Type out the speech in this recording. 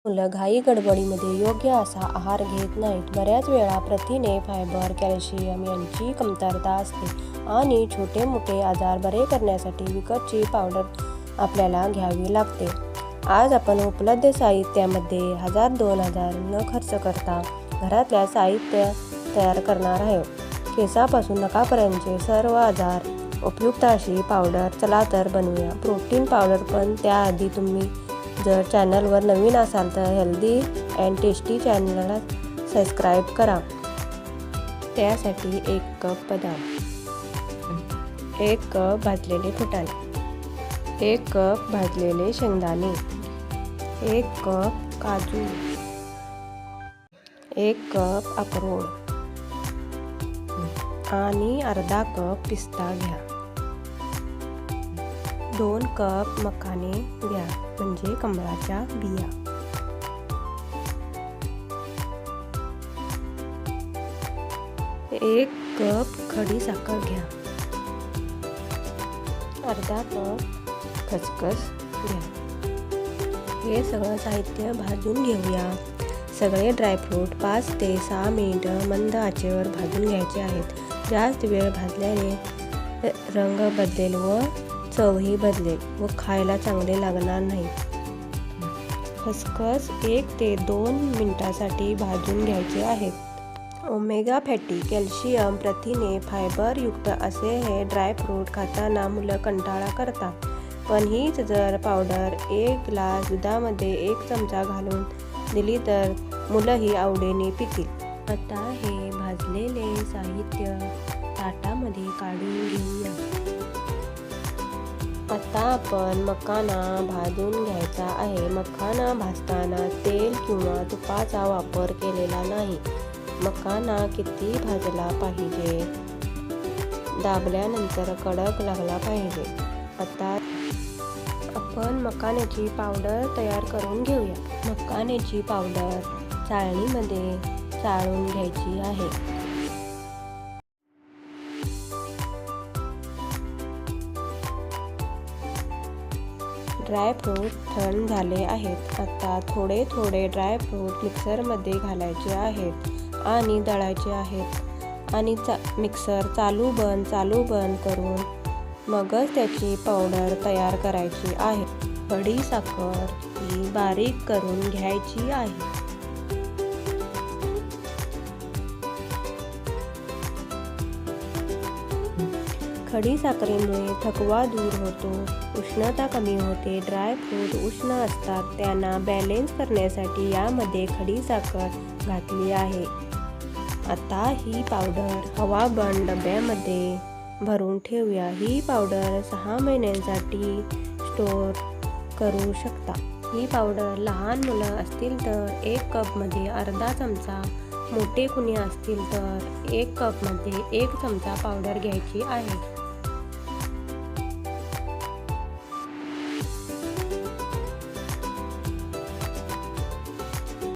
मुलं घाई गडबडीमध्ये योग्य असा आहार घेत नाहीत. बऱ्याच वेळा प्रथिने, फायबर, कॅल्शियम यांची कमतरता असते आणि छोटे मोठे आजार बरे करण्यासाठी विकतची पावडर आपल्याला घ्यावी लागते. आज आपण उपलब्ध साहित्यामध्ये 1000-2000 न खर्च करता घरातल्या साहित्य तयार करणार आहोत. केसापासून नखापर्यंतचे सर्व आजार उपयुक्त अशी पावडर चला तर बनवूया प्रोटीन पावडर. पण त्याआधी तुम्ही जर चॅनलवर नवीन असाल तर हेल्दी अँड टेस्टी चॅनलला सबस्क्राईब करा. त्यासाठी 1 कप बदाम, 1 कप भाजलेले फुटाणे, 1 कप भाजलेले शेंगदाणे, 1 कप काजू, 1 कप अक्रोड आणि अर्धा कप पिस्ता घ्या. 2 कप मखाने घ्या म्हणजे कमळाच्या बिया. 1 कप खडी साखर घ्या. अर्धा कप खसखस घ्या. हे सगळं साहित्य भाजून घेऊया. सगळे ड्रायफ्रूट 5 ते 6 मिनिटं मंद आचेवर भाजून घ्यायचे आहेत. जास्त वेळ भाजल्याने रंग बदलेल व चवही बदलेल व खायला चांगले लागणार नाही. खसखस 1 ते 2 मिनिटांसाठी भाजून घ्यायचे आहेत. ओमेगा फॅटी, कॅल्शियम, प्रथिने, फायबर युक्त असे हे ड्रायफ्रूट खाताना मुलं कंटाळा करतात. पण हीच जर पावडर 1 ग्लास दुधामध्ये 1 चमचा घालून दिली तर मुलंही आवडीने पितील. आता हे भाजलेले साहित्य ताटामध्ये काढून घेऊया. आता आपण मखाना भाजून घ्यायचा आहे. मखाना भाजताना तेल किंवा तुपाचा वापर केलेला नाही. मखाना किती भाजला पाहिजे, दाबल्यानंतर कडक लागला पाहिजे. आता आपण मखाण्याची पावडर तयार करून घेऊया. मखाण्याची पावडर चाळणीमध्ये चाळून घ्यायची आहे. ड्रायफ्रूट थंड झाले आहेत. आता थोडे थोडे ड्रायफ्रूट मिक्सरमध्ये घालायचे आहेत आणि दळायचे आहेत आणि मिक्सर चालू बंद करून मगच त्याची पावडर तयार करायची आहे. खडी साखर ही बारीक करून घ्यायची आहे. खडी साखरेमुळे थकवा दूर होतो, उष्णता कमी होते. ड्रायफ्रूट उष्ण असतात, त्यांना बॅलेन्स करण्यासाठी यामध्ये खडी साखर घातली आहे. आता ही पावडर हवाबंद डब्यामध्ये भरून ठेवूया. ही पावडर 6 महिन्यांसाठी स्टोअर करू शकता. ही पावडर लहान मुलं असतील तर 1 कपमध्ये अर्धा चमचा, मोठे कुणी असतील तर 1 कपमध्ये 1 चमचा पावडर घ्यायची आहे.